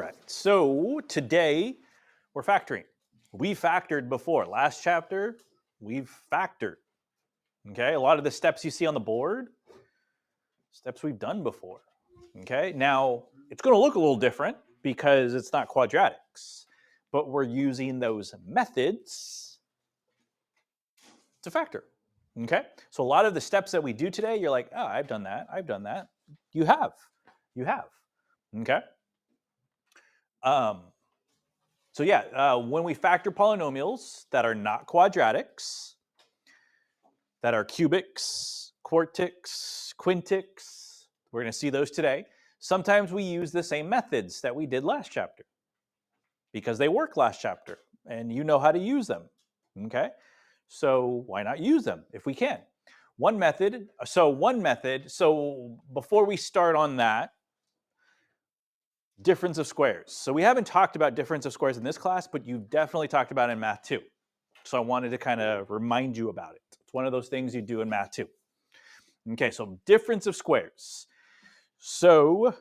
correct. So today we're factoring. We factored before. Last chapter, we've factored. Okay, a lot of the steps you see on the board, steps we've done before. Okay, now it's going to look a little different because it's not quadratics, but we're using those methods to factor. Okay, so a lot of the steps that we do today, you're like, oh, I've done that. I've done that. You have. You have. Okay. So yeah, when we factor polynomials that are not quadratics, that are cubics, quartics, quintics, we're going to see those today. Sometimes we use the same methods that we did last chapter because they worked last chapter and you know how to use them. Okay, so why not use them if we can? One method, so before we start on that, difference of squares. So we haven't talked about difference of squares in this class, but you've definitely talked about it in math too. So I wanted to kind of remind you about it. It's one of those things you do in math too. Okay, so difference of squares. So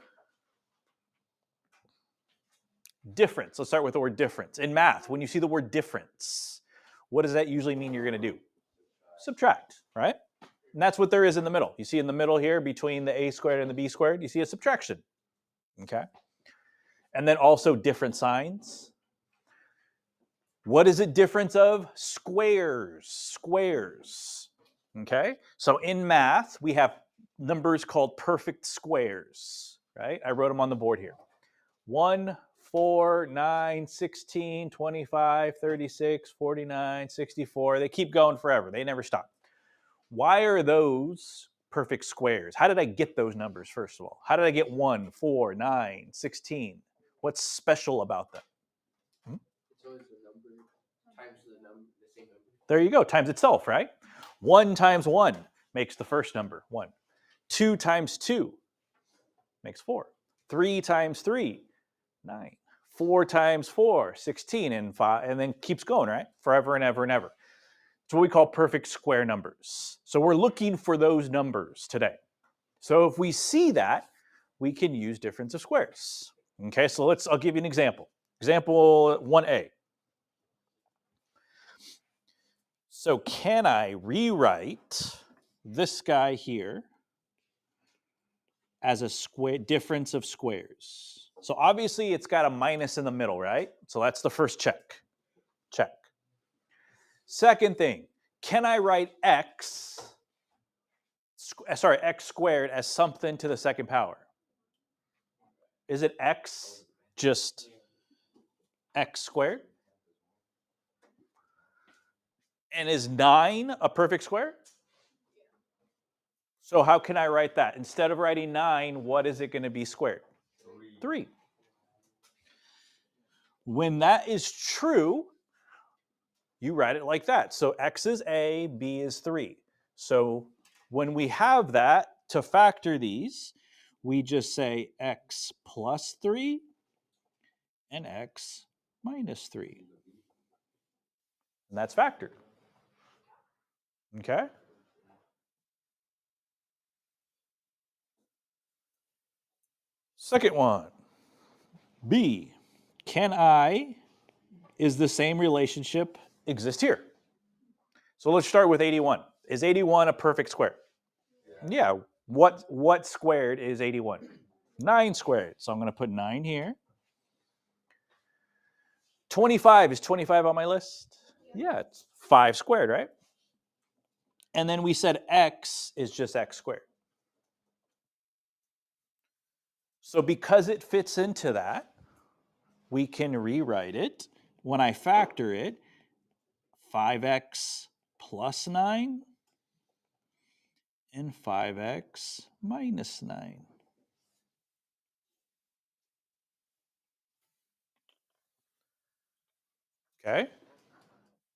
difference, let's start with the word difference. In math, when you see the word difference, what does that usually mean you're going to do? Subtract, right? And that's what there is in the middle. You see in the middle here between the a squared and the b squared, you see a subtraction. Okay. And then also different signs. What is it difference of? Squares. Squares. Okay? So in math, we have numbers called perfect squares, right? I wrote them on the board here. 1, 4, 9, 16, 25, 36, 49, 64. They keep going forever. They never stop. Why are those perfect squares? How did I get those numbers, first of all? How did I get 1, 4, 9, 16? What's special about them? It's always the number times the same number. There you go, times itself, right? 1 times 1 makes the first number 1. 2 times 2 makes 4. 3 times 3, 9. 4 times 4, 16, and 5, and then keeps going, right? Forever and ever and ever. It's what we call perfect square numbers. So we're looking for those numbers today. So if we see that, we can use difference of squares. Okay, so I'll give you an example. Example 1a. So can I rewrite this guy here as a difference of squares? So obviously it's got a minus in the middle, right? So that's the first check. Check. Second thing, can I write x squared as something to the second power? Is it x just x squared? And is 9 a perfect square? So how can I write that? Instead of writing 9, what is it going to be squared? 3. When that is true, you write it like that. So x is a, b is 3. So when we have that, to factor these, we just say x plus 3 and x minus 3. And that's factored. Okay? Second one, b. Is the same relationship exist here? So let's start with 81. Is 81 a perfect square? Yeah. What squared is 81? 9 squared. So I'm going to put 9 here. 25. Is 25 on my list? Yeah, it's 5 squared, right? And then we said x is just x squared. So because it fits into that, we can rewrite it. When I factor it, 5x plus 9 and 5x minus 9. Okay?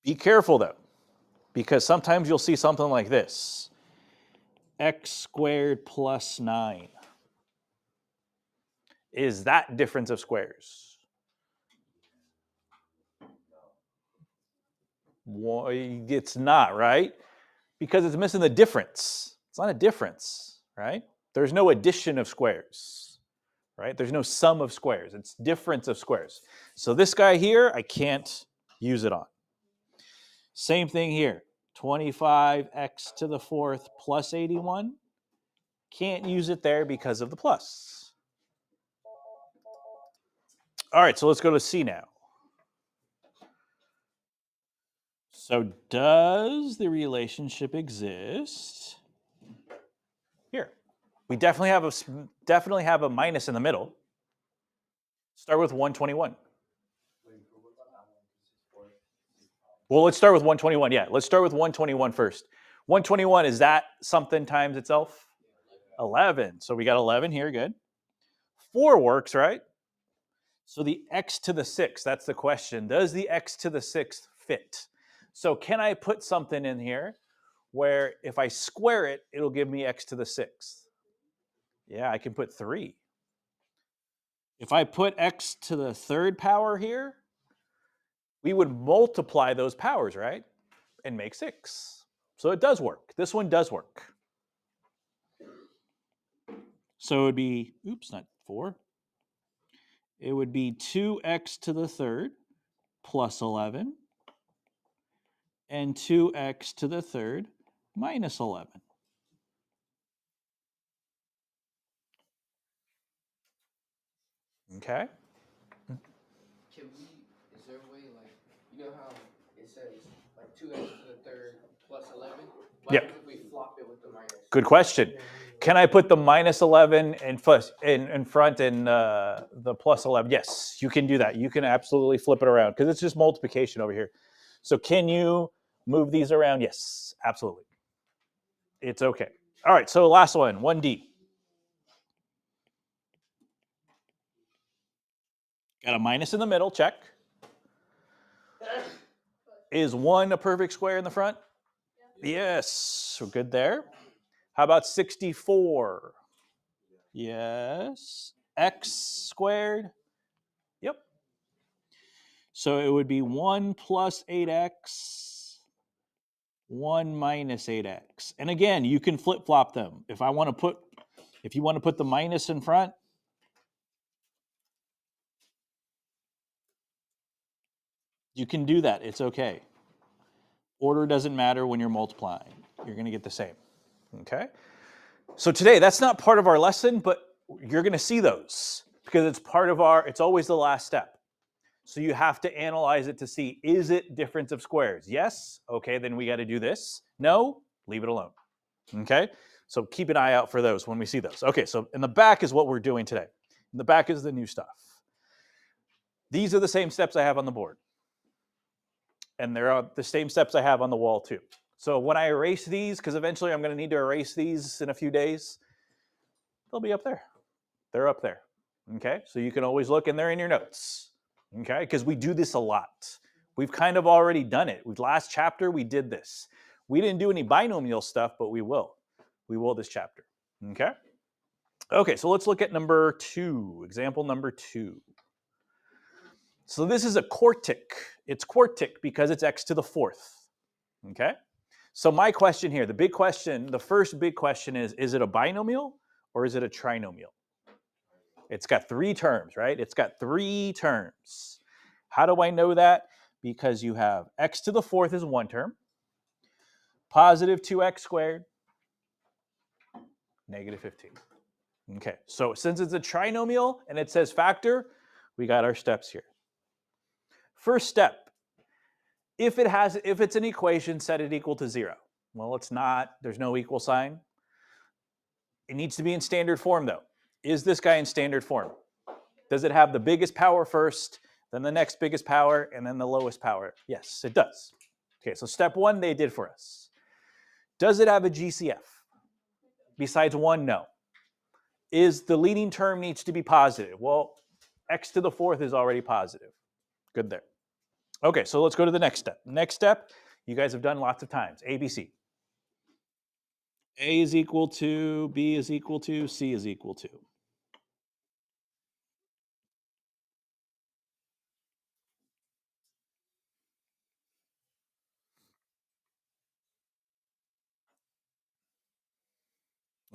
Be careful though, because sometimes you'll see something like this. X squared plus 9. Is that difference of squares? Well, it's not, right? Because it's missing the difference. It's not a difference, right? There's no addition of squares, right? There's no sum of squares. It's difference of squares. So this guy here, I can't use it on. Same thing here. 25x to the fourth plus 81. Can't use it there because of the plus. All right, so let's go to C now. So does the relationship exist? Here. We definitely have a minus in the middle. Start with 121. Well, let's start with 121. Yeah, let's start with 121 first. 121, is that something times itself? 11. So we got 11 here, good. 4 works, right? So the x to the 6th, that's the question. Does the x to the 6th fit? So can I put something in here where if I square it, it'll give me x to the 6th? Yeah, I can put 3. If I put x to the 3rd power here, we would multiply those powers, right? And make 6. So it does work. This one does work. So it would be, oops, not 4. It would be 2x to the 3rd plus 11 and 2x to the 3rd minus 11. Okay. Can we? Is there a way, like, you know how it says like 2x to the third plus 11? What Yep. happens if we flop it with the minus? Good question. Can I put the minus 11 in front and the plus 11? Yes, you can do that. You can absolutely flip it around because it's just multiplication over here. So can you move these around? Yes, absolutely. It's okay. All right, so last one, 1D. Got a minus in the middle, check. Is 1 a perfect square in the front? Yes, we're good there. How about 64? Yes. X squared? Yep. So it would be 1 plus 8x, 1 minus 8x. And again, you can flip-flop them. If you want to put the minus in front, you can do that. It's okay. Order doesn't matter when you're multiplying. You're going to get the same. Okay? So today, that's not part of our lesson, but you're going to see those because it's always the last step. So you have to analyze it to see, is it difference of squares? Yes? Okay, then we got to do this. No? Leave it alone. Okay? So keep an eye out for those when we see those. Okay, so in the back is what we're doing today. In the back is the new stuff. These are the same steps I have on the board. And they're the same steps I have on the wall too. So when I erase these, because eventually I'm going to need to erase these in a few days, they'll be up there. They're up there. Okay, so you can always look and they're in your notes. Okay, because we do this a lot. We've kind of already done it. Last chapter, we did this. We didn't do any binomial stuff, but we will. We will this chapter. Okay? Okay, so let's look at number 2, example number 2. So this is a quartic. It's quartic because it's x to the 4th. Okay? So my question here, the first big question is it a binomial or is it a trinomial? It's got 3 terms, right? It's got 3 terms. How do I know that? Because you have x to the 4th is one term, positive 2x squared, negative 15. Okay, so since it's a trinomial and it says factor, we got our steps here. First step, if it's an equation, set it equal to 0. Well, it's not. There's no equal sign. It needs to be in standard form, though. Is this guy in standard form? Does it have the biggest power first, then the next biggest power, and then the lowest power? Yes, it does. Okay, so step 1 they did for us. Does it have a GCF? Besides 1, no. Is the leading term needs to be positive? Well, x to the 4th is already positive. Good there. Okay, so let's go to the next step. Next step, you guys have done lots of times. ABC. A is equal to, B is equal to, C is equal to.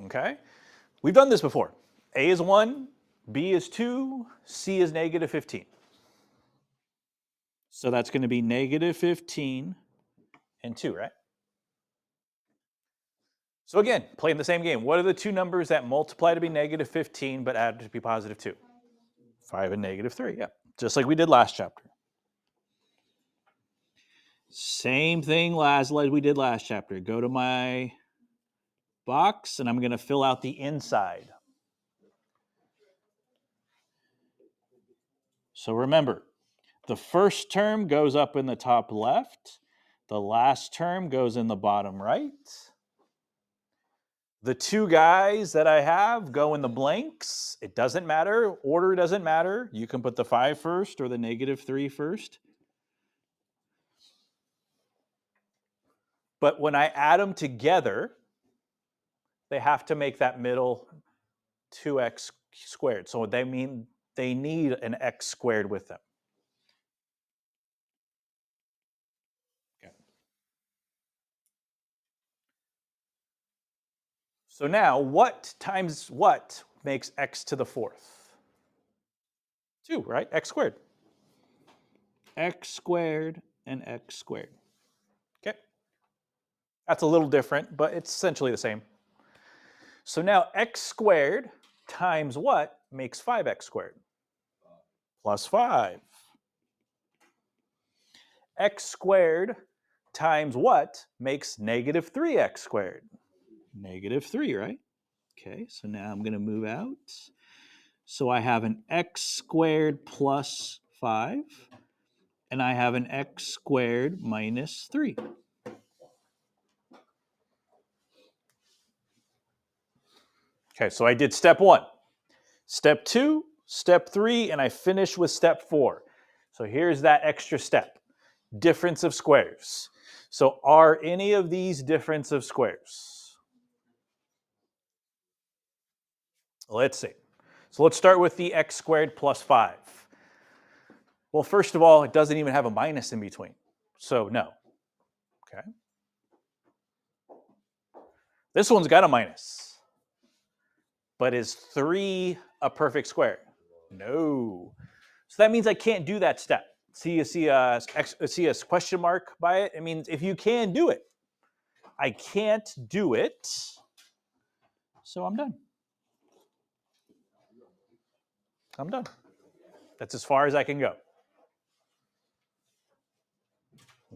Okay, we've done this before. A is 1, B is 2, C is negative 15. So that's going to be negative 15 and 2, right? So again, playing the same game. What are the two numbers that multiply to be negative 15 but add to be positive 2? 5 and negative 3, yeah. Just like we did last chapter. Same thing as we did last chapter. Go to my box and I'm going to fill out the inside. So remember, the first term goes up in the top left. The last term goes in the bottom right. The two guys that I have go in the blanks. It doesn't matter. Order doesn't matter. You can put the 5 first or the negative 3 first. But when I add them together, they have to make that middle 2x squared. So they mean they need an x squared with them. Okay. So now what times what makes x to the 4th? 2, right? X squared. X squared and x squared. Okay. That's a little different, but it's essentially the same. So now x squared times what makes 5x squared? Plus 5. X squared times what makes negative 3x squared? Negative 3, right? Okay, so now I'm going to move out. So I have an x squared plus 5, and I have an x squared minus 3. Okay, so I did step 1. Step 2, step 3, and I finish with step 4. So here's that extra step. Difference of squares. So are any of these difference of squares? Let's see. So let's start with the x squared plus 5. Well, first of all, it doesn't even have a minus in between. So no. Okay. This one's got a minus. But is 3 a perfect square? No. So that means I can't do that step. See a question mark by it? It means if you can do it. I can't do it. So I'm done. I'm done. That's as far as I can go.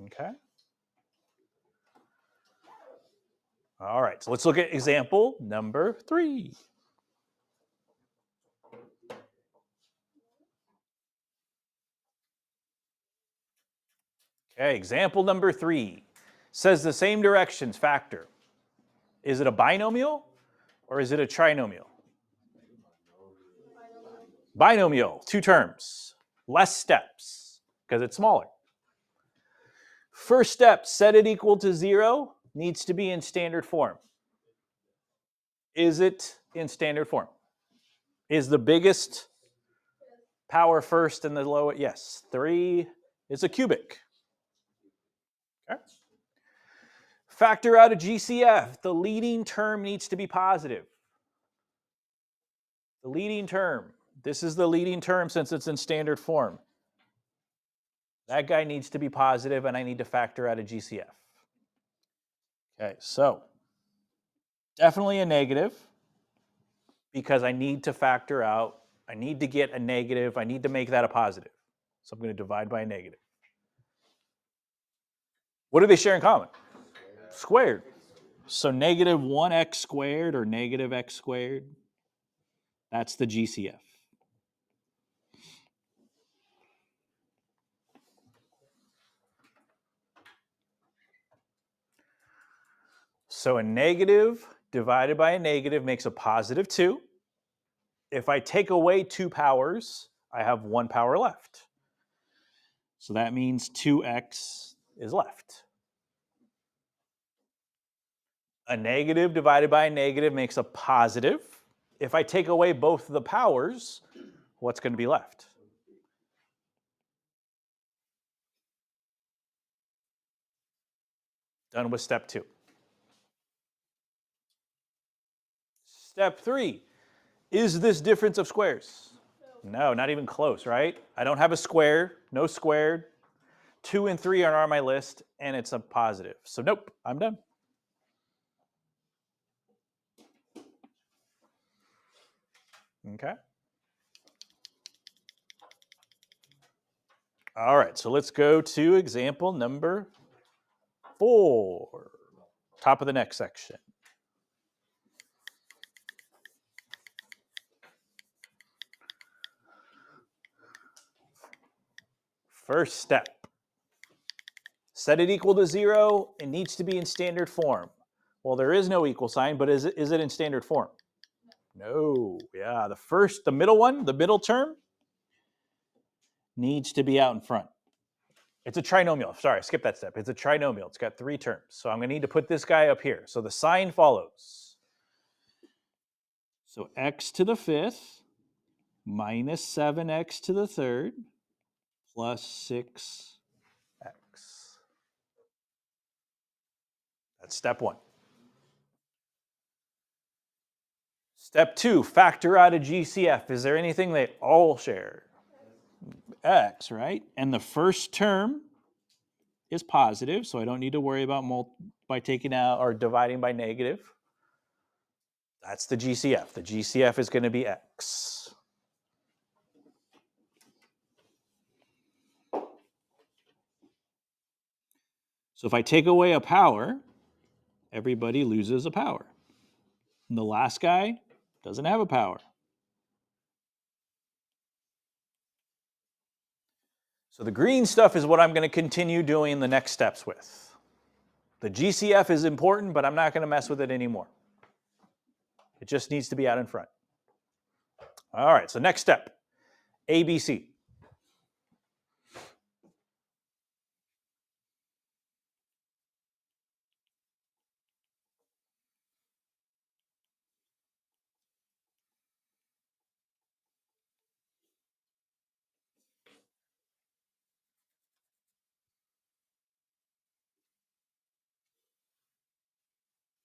Okay. All right, so let's look at example number 3. Okay, example number 3 says the same directions factor. Is it a binomial or is it a trinomial? Binomial, 2 terms, less steps because it's smaller. First step, set it equal to 0, needs to be in standard form. Is it in standard form? Is the biggest power first and the lowest? Yes. 3 is a cubic. Okay. Factor out a GCF. The leading term needs to be positive. The leading term. This is the leading term since it's in standard form. That guy needs to be positive, and I need to factor out a GCF. Okay, so definitely a negative because I need to factor out, I need to get a negative, I need to make that a positive. So I'm going to divide by a negative. What do they share in common? Squared. So negative 1x squared or negative x squared, that's the GCF. So a negative divided by a negative makes a positive 2. If I take away 2 powers, I have 1 power left. So that means 2x is left. A negative divided by a negative makes a positive. If I take away both of the powers, what's going to be left? Done with step 2. Step 3. Is this difference of squares? No, not even close, right? I don't have a square, no squared. 2 and 3 are on my list, and it's a positive. So nope, I'm done. Okay. All right, so let's go to example number 4. Top of the next section. First step. Set it equal to 0. It needs to be in standard form. Well, there is no equal sign, but is it in standard form? No. Yeah, the middle one, the middle term, needs to be out in front. It's a trinomial. Sorry, I skipped that step. It's a trinomial. It's got 3 terms. So I'm going to need to put this guy up here. So the sign follows. So x to the 5th minus 7x to the 3rd plus 6x. That's step 1. Step 2, factor out a GCF. Is there anything they all share? X, right? And the first term is positive, so I don't need to worry about by taking out or dividing by negative. That's the GCF. The GCF is going to be x. So if I take away a power, everybody loses a power. And the last guy doesn't have a power. So the green stuff is what I'm going to continue doing the next steps with. The GCF is important, but I'm not going to mess with it anymore. It just needs to be out in front. All right, so next step, ABC.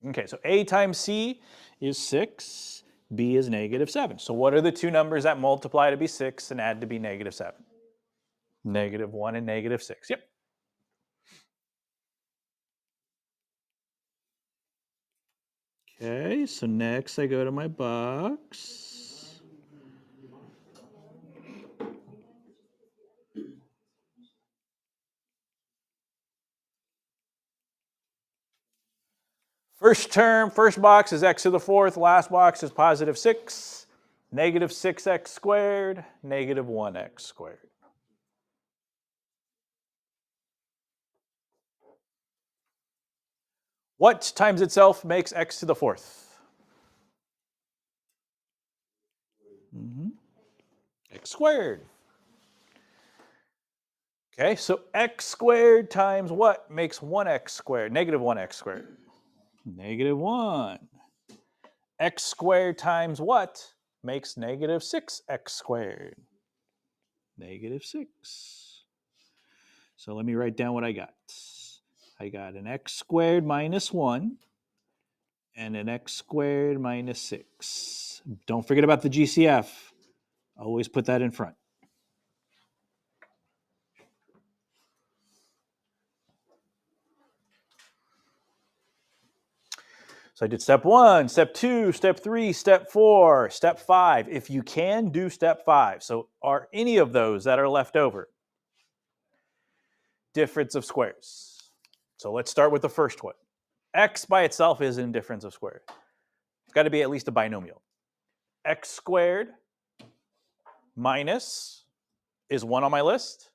Okay, so A times C is 6, B is negative 7. So what are the two numbers that multiply to be 6 and add to be negative 7? Negative 1 and negative 6, yep. Okay, so next I go to my box. First term, first box is x to the 4th, last box is positive 6, negative 6x squared, negative 1x squared. What times itself makes x to the 4th? X squared. Okay, so x squared times what makes 1x squared? Negative 1x squared. Negative 1. X squared times what makes negative 6x squared? Negative 6. So let me write down what I got. I got an x squared minus 1 and an x squared minus 6. Don't forget about the GCF. Always put that in front. So I did step 1, step 2, step 3, step 4, step 5. If you can, do step 5. So are any of those that are left over difference of squares? So let's start with the first one. X by itself isn't difference of squares. It's got to be at least a binomial. X squared minus is 1 on my list.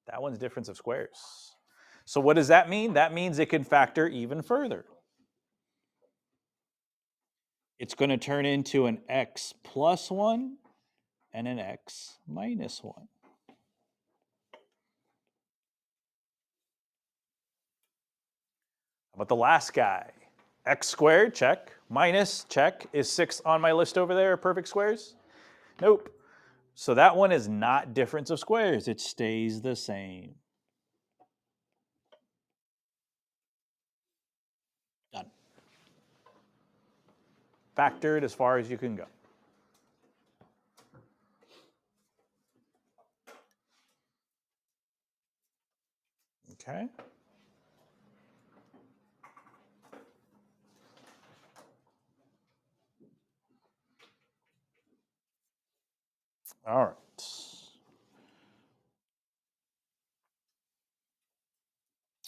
That one's difference of squares. So what does that mean? That means it can factor even further. It's going to turn into an x plus 1 and an x minus 1. How about the last guy? X squared, check. Minus, check. Is 6 on my list over there, perfect squares? Nope. So that one is not difference of squares. It stays the same. Done. Factored as far as you can go. Okay. All right.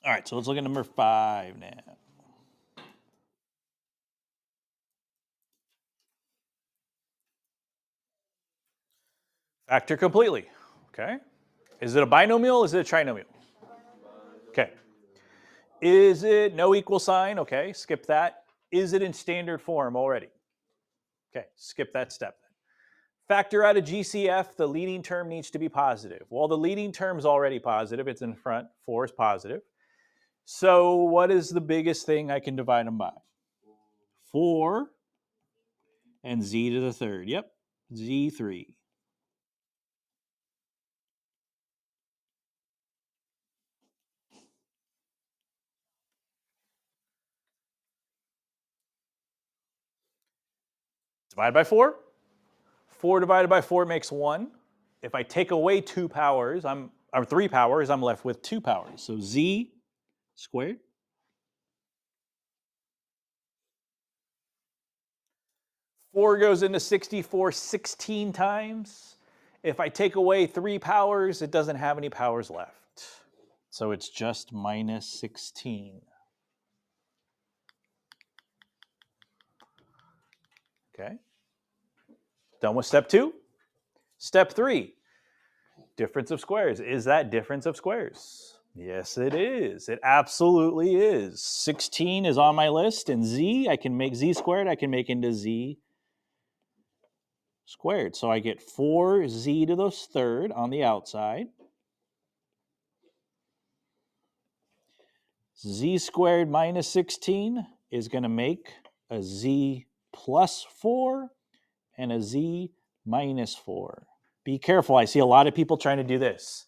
All right, so let's look at number 5 now. Factor completely. Okay. Is it a binomial? Is it a trinomial? Okay. Is it no equal sign? Okay, skip that. Is it in standard form already? Okay, skip that step. Factor out a GCF, the leading term needs to be positive. Well, the leading term's already positive. It's in front. 4 is positive. So what is the biggest thing I can divide them by? 4 and z to the third. Yep, z3. Divide by 4. 4 divided by 4 makes 1. If I take away 2 powers, or 3 powers, I'm left with 2 powers. So z squared. 4 goes into 64 16 times. If I take away 3 powers, it doesn't have any powers left. So it's just minus 16. Okay. Done with step 2. Step 3. Difference of squares. Is that difference of squares? Yes, it is. It absolutely is. 16 is on my list, and z, I can make z squared, I can make into z squared. So I get 4z to the third on the outside. Z squared minus 16 is going to make a z plus 4 and a z minus 4. Be careful. I see a lot of people trying to do this.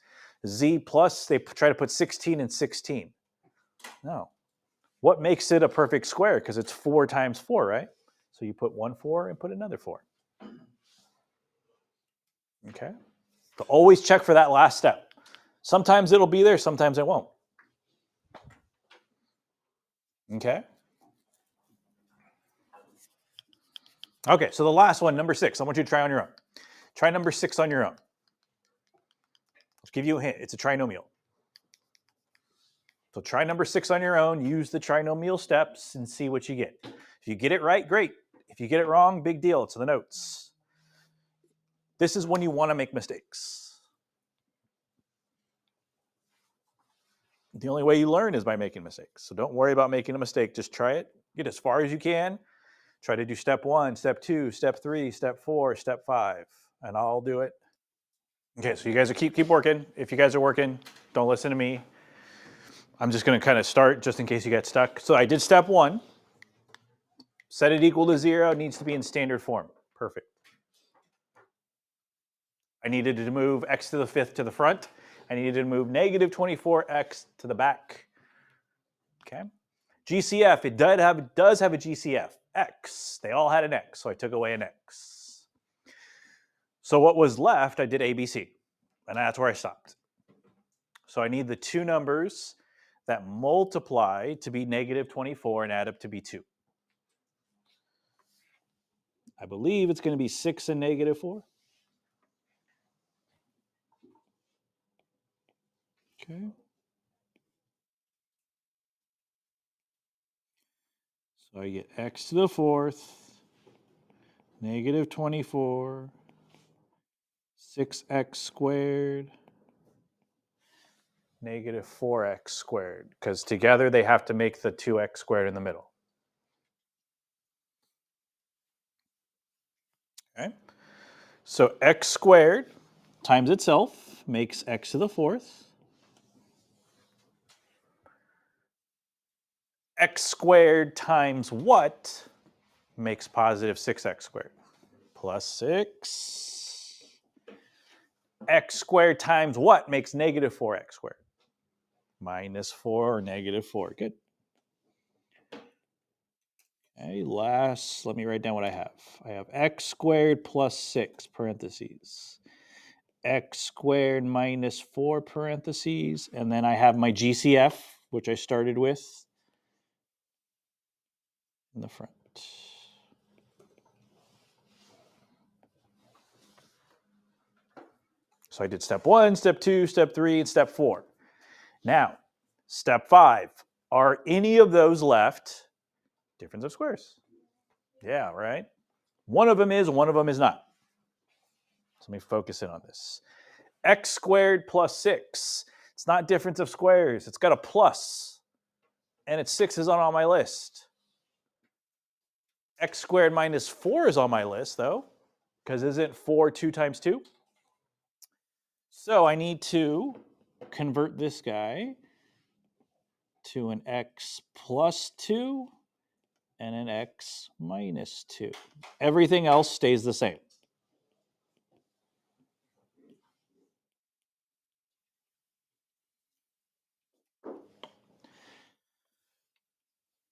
Z plus, they try to put 16 and 16. No. What makes it a perfect square? Because it's 4 times 4, right? So you put 1 4 and put another 4. Okay? So always check for that last step. Sometimes it'll be there, sometimes it won't. Okay? Okay, so the last one, number 6, I want you to try on your own. Try number 6 on your own. I'll give you a hint. It's a trinomial. So try number 6 on your own. Use the trinomial steps and see what you get. If you get it right, great. If you get it wrong, big deal. It's in the notes. This is when you want to make mistakes. The only way you learn is by making mistakes. So don't worry about making a mistake. Just try it. Get as far as you can. Try to do step 1, step 2, step 3, step 4, step 5, and I'll do it. Okay, so you guys are keep working. If you guys are working, don't listen to me. I'm just going to kind of start just in case you get stuck. So I did step 1. Set it equal to 0. It needs to be in standard form. Perfect. I needed to move x to the 5th to the front. I needed to move negative 24x to the back. Okay. GCF, it does have a GCF. X. They all had an x, so I took away an x. So what was left, I did ABC, and that's where I stopped. So I need the two numbers that multiply to be negative 24 and add up to be 2. I believe it's going to be 6 and negative 4. Okay. So I get x to the 4th, negative 24, 6x squared, negative 4x squared, because together they have to make the 2x squared in the middle. Okay. So x squared times itself makes x to the 4th. X squared times what makes positive 6x squared? Plus 6. X squared times what makes negative 4x squared? Minus 4 or negative 4. Good. Okay, let me write down what I have. I have x squared plus 6 parentheses. x squared minus 4 parentheses, and then I have my GCF, which I started with in the front. So I did step 1, step 2, step 3, and step 4. Now, step 5. Are any of those left difference of squares? Yeah, right? One of them is, one of them is not. So let me focus in on this. X squared plus 6. It's not difference of squares. It's got a plus, and it's 6 is on my list. X squared minus 4 is on my list, though, because isn't 4 2 times 2? So I need to convert this guy to an x plus 2 and an x minus 2. Everything else stays the same.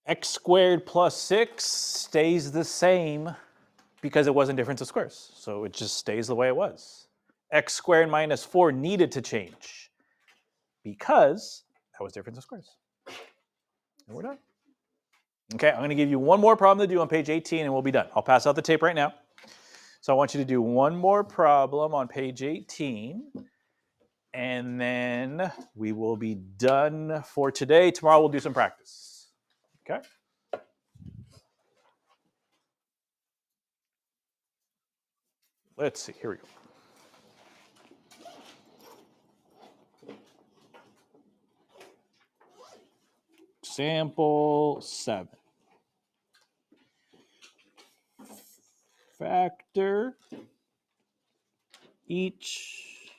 X squared plus 6 stays the same because it wasn't difference of squares. So it just stays the way it was. X squared minus 4 needed to change because that was difference of squares. And we're done. Okay, I'm going to give you one more problem to do on page 18 and we'll be done. I'll pass out the tape right now. So I want you to do one more problem on page 18 and then we will be done for today. Tomorrow we'll do some practice. Okay? Let's see. Here we go. Example 7. Factor each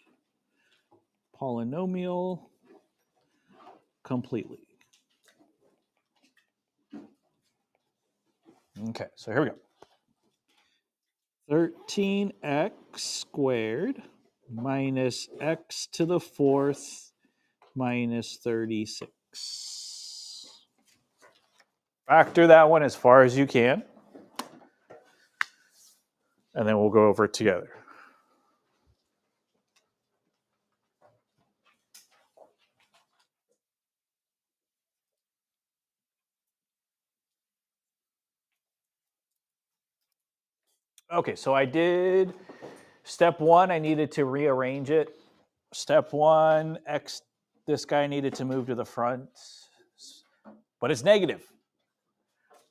polynomial completely. Okay, so here we go. 13x squared minus x to the 4th minus 36. Factor that one as far as you can, and then we'll go over it together. Okay, so I did step 1, I needed to rearrange it. Step 1, x, this guy needed to move to the front, but it's negative.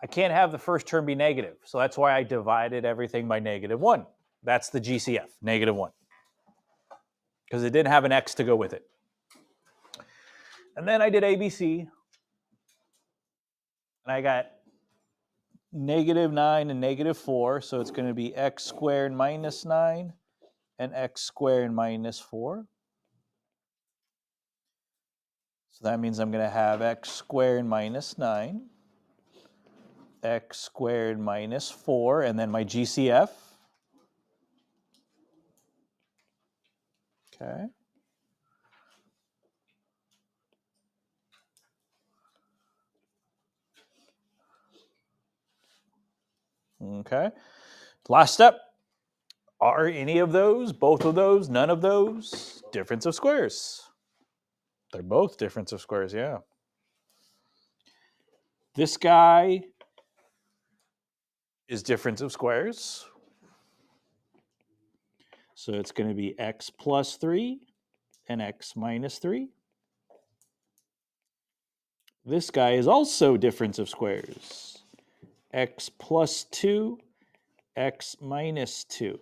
I can't have the first term be negative, so that's why I divided everything by -1. That's the GCF, -1, because it didn't have an x to go with it. And then I did ABC, and I got -9 and -4, so it's going to be x squared minus 9 and x squared minus 4. So that means I'm going to have x squared minus 9, x squared minus 4, and then my GCF. Okay. Okay. Last step. Are any of those, both of those, none of those difference of squares? They're both difference of squares, yeah. This guy is difference of squares. So it's going to be x plus 3 and x minus 3. This guy is also difference of squares. X plus 2, x minus 2.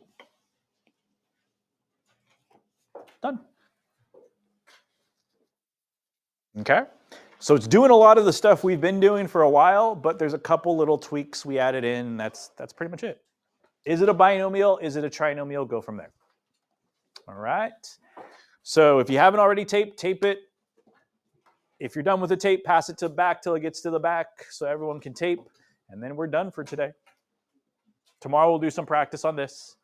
Done. Okay. So it's doing a lot of the stuff we've been doing for a while, but there's a couple little tweaks we added in. That's pretty much it. Is it a binomial? Is it a trinomial? Go from there. All right. So if you haven't already taped, tape it. If you're done with the tape, pass it to back till it gets to the back so everyone can tape. And then we're done for today. Tomorrow we'll do some practice on this.